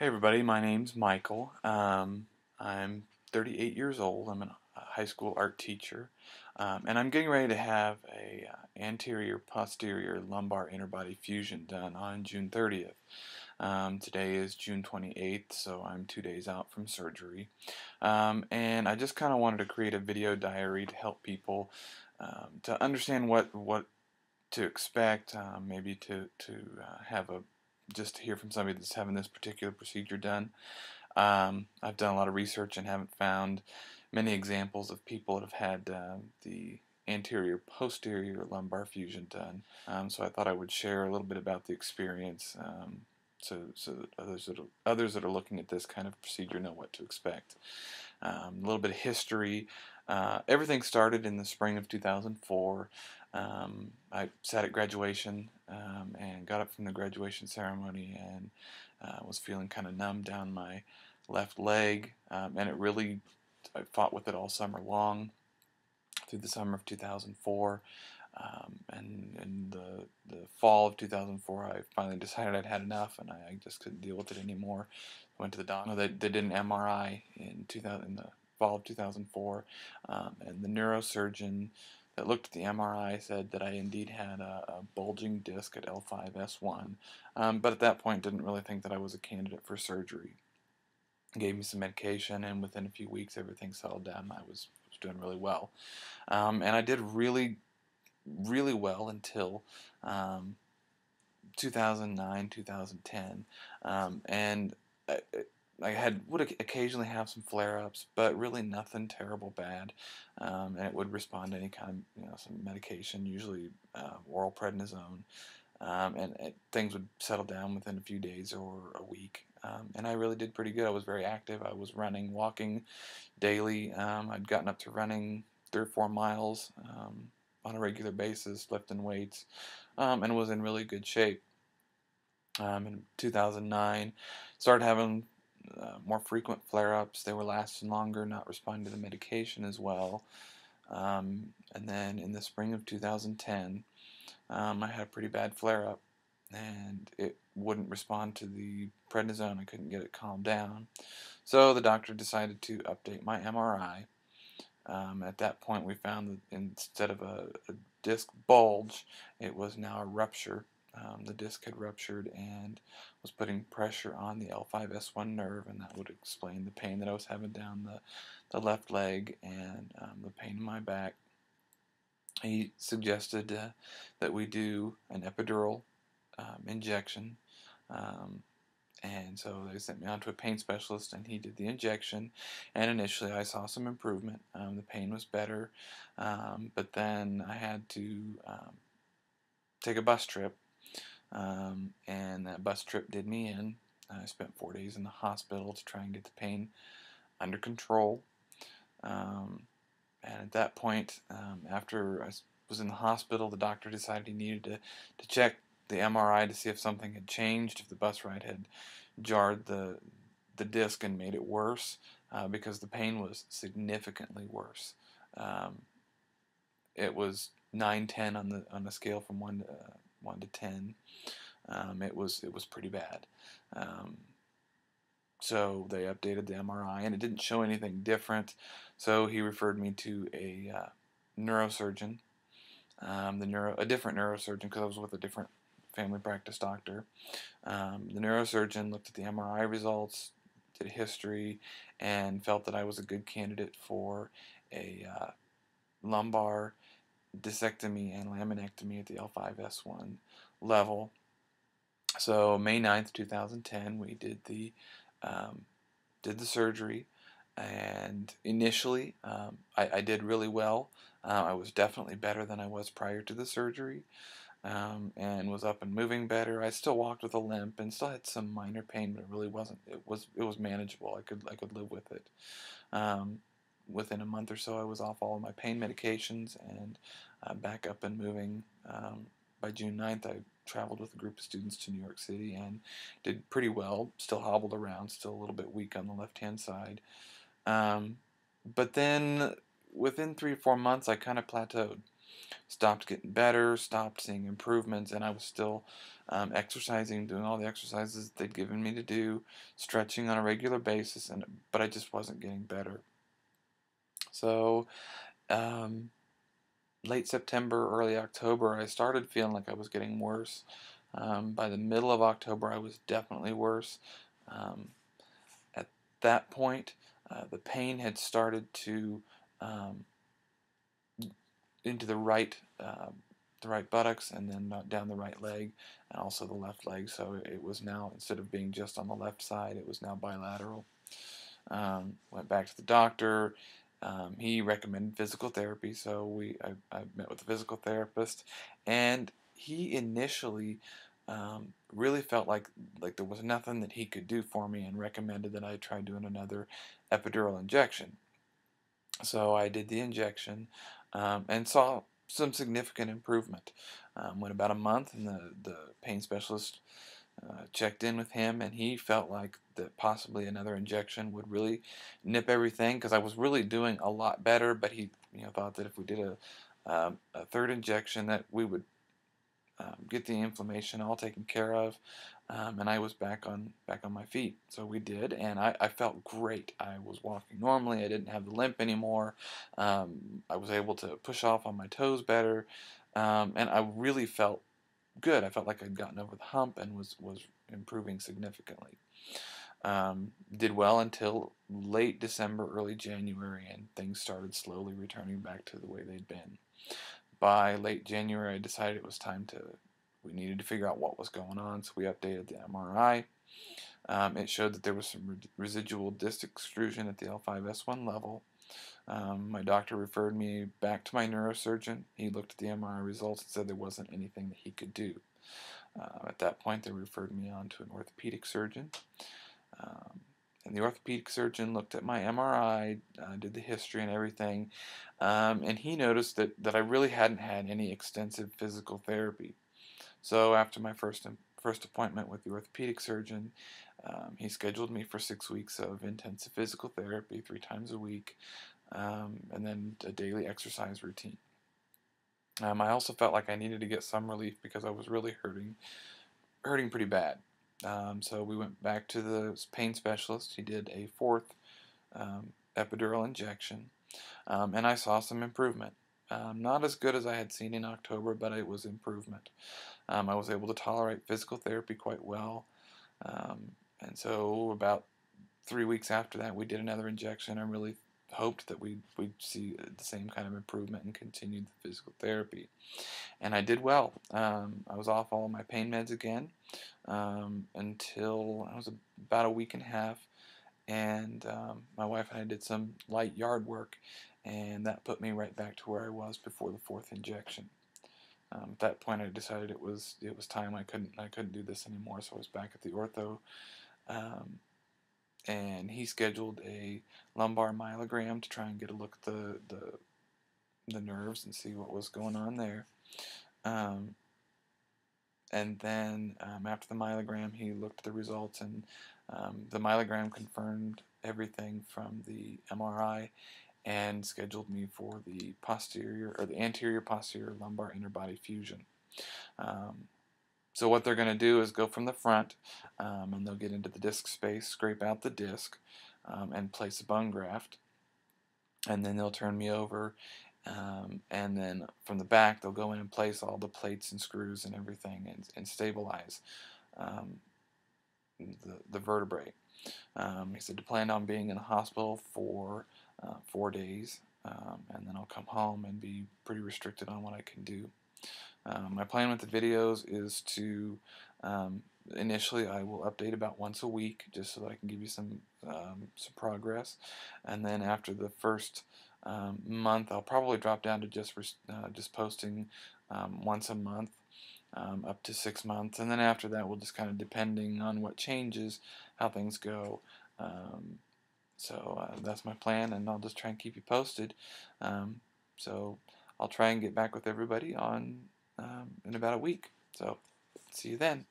Hey everybody, my name's Michael. I'm 38 years old. I'm a high school art teacher, and I'm getting ready to have a anterior posterior lumbar interbody fusion done on June 30th. Today is June 28th, so I'm 2 days out from surgery. And I just kind of wanted to create a video diary to help people to understand what to expect, maybe to have a just to hear from somebody that's having this particular procedure done. I've done a lot of research and haven't found many examples of people that have had the anterior posterior lumbar fusion done. So I thought I would share a little bit about the experience, so that others that are looking at this kind of procedure know what to expect. A little bit of history. Everything started in the spring of 2004. I sat at graduation and got up from the graduation ceremony and was feeling kind of numb down my left leg, and I fought with it all summer long through the summer of 2004. And in the fall of 2004, I finally decided I'd had enough, and I just couldn't deal with it anymore. Went to the doctor. They did an MRI in the fall of 2004, and the neurosurgeon that looked at the MRI said that I indeed had a bulging disc at L5S1, but at that point didn't really think that I was a candidate for surgery. Gave me some medication, and within a few weeks everything settled down and I was doing really well. And I did really well until 2009, 2010, and I, would occasionally have some flare-ups, but really nothing terrible bad, and it would respond to any kind of some medication, usually oral prednisone, and things would settle down within a few days or a week. And I really did pretty good. I was very active. I was running, walking daily. I'd gotten up to running 3 or 4 miles on a regular basis, lifting weights, and was in really good shape. In 2009, started having more frequent flare-ups. They were lasting longer, not responding to the medication as well. And then in the spring of 2010, I had a pretty bad flare-up, and it wouldn't respond to the prednisone. I couldn't get it calmed down. So the doctor decided to update my MRI. At that point, we found that instead of a disc bulge, it was now a rupture. The disc had ruptured and was putting pressure on the L5S1 nerve, and that would explain the pain that I was having down the left leg and the pain in my back. He suggested that we do an epidural injection. And so they sent me on to a pain specialist, and he did the injection. And initially, I saw some improvement. The pain was better, but then I had to take a bus trip, and that bus trip did me in. I spent 4 days in the hospital to try and get the pain under control. And at that point, after I was in the hospital, the doctor decided he needed to check the MRI to see if something had changed, if the bus ride had jarred the disc and made it worse, because the pain was significantly worse. It was 9/10 on the scale from 1 to 10. It was pretty bad. So they updated the MRI, and it didn't show anything different. So he referred me to a neurosurgeon, a different neurosurgeon, because I was with a different family practice doctor. The neurosurgeon looked at the MRI results, did a history, and felt that I was a good candidate for a lumbar discectomy and laminectomy at the L5S1 level. So May 9th, 2010, we did the surgery, and initially I did really well. I was definitely better than I was prior to the surgery, and was up and moving better. I still walked with a limp and still had some minor pain, but it really wasn't. It was manageable. I could live with it. Within a month or so, I was off all of my pain medications and back up and moving. By June 9th, I traveled with a group of students to New York City and did pretty well. Still hobbled around, still a little bit weak on the left-hand side. But then within 3 or 4 months, I kind of plateaued. stopped getting better, stopped seeing improvements, and I was still exercising, doing all the exercises they'd given me to do, stretching on a regular basis, but I just wasn't getting better. So um, late September, early October, I started feeling like I was getting worse. By the middle of October, I was definitely worse. Um, at that point, the pain had started to um, into the right buttocks, and then down the right leg, and also the left leg. So it was now, instead of being just on the left side, it was now bilateral. Went back to the doctor. He recommended physical therapy, so I met with a physical therapist, and he initially really felt like there was nothing that he could do for me, and recommended that I try doing another epidural injection. So I did the injection and saw some significant improvement. Went about a month, and the pain specialist checked in with him, and he felt like that possibly another injection would really nip everything, because I was really doing a lot better. But he, thought that if we did a third injection, that we would get the inflammation all taken care of, and I was back on my feet. So we did, and I felt great. I was walking normally. I didn't have the limp anymore. I was able to push off on my toes better, and I really felt good. I felt like I'd gotten over the hump and was improving significantly. Did well until late December, early January, and things started slowly returning back to the way they'd been. By late January, I decided it was time we needed to figure out what was going on, so we updated the MRI. It showed that there was some residual disc extrusion at the L5S1 level. My doctor referred me back to my neurosurgeon. He looked at the MRI results and said there wasn't anything that he could do. At that point, they referred me on to an orthopedic surgeon. Um, and the orthopedic surgeon looked at my MRI, did the history and everything, and he noticed that I really hadn't had any extensive physical therapy. So after my first appointment with the orthopedic surgeon, he scheduled me for 6 weeks of intensive physical therapy 3 times a week, and then a daily exercise routine. I also felt like I needed to get some relief because I was really hurting pretty bad. So we went back to the pain specialist. He did a fourth epidural injection, and I saw some improvement. Not as good as I had seen in October, but it was improvement. I was able to tolerate physical therapy quite well, and so about 3 weeks after that, we did another injection. I really hoped that we'd see the same kind of improvement and continued the physical therapy. And I did well. I was off all of my pain meds again until I was about a week and a half, and my wife and I did some light yard work, and that put me right back to where I was before the fourth injection. At that point, I decided it was time. I couldn't do this anymore, so I was back at the ortho, um, and he scheduled a lumbar myelogram to try and get a look at the nerves and see what was going on there. Um, and then after the myelogram, he looked at the results, and the myelogram confirmed everything from the MRI, and scheduled me for the anterior posterior lumbar interbody fusion. Um, so what they're going to do is go from the front, and they'll get into the disc space, scrape out the disc, and place a bone graft, and then they'll turn me over, and then from the back they'll go in and place all the plates and screws and everything, and stabilize um, the vertebrae. He said to plan on being in the hospital for 4 days, and then I'll come home and be pretty restricted on what I can do. My plan with the videos is to initially I will update about once a week, just so that I can give you some progress, and then after the first month, I'll probably drop down to just posting once a month, up to 6 months, and then after that, we'll just kind of, depending on what changes, how things go. Um, so that's my plan, and I'll just try and keep you posted. So I'll try and get back with everybody in about a week. So see you then.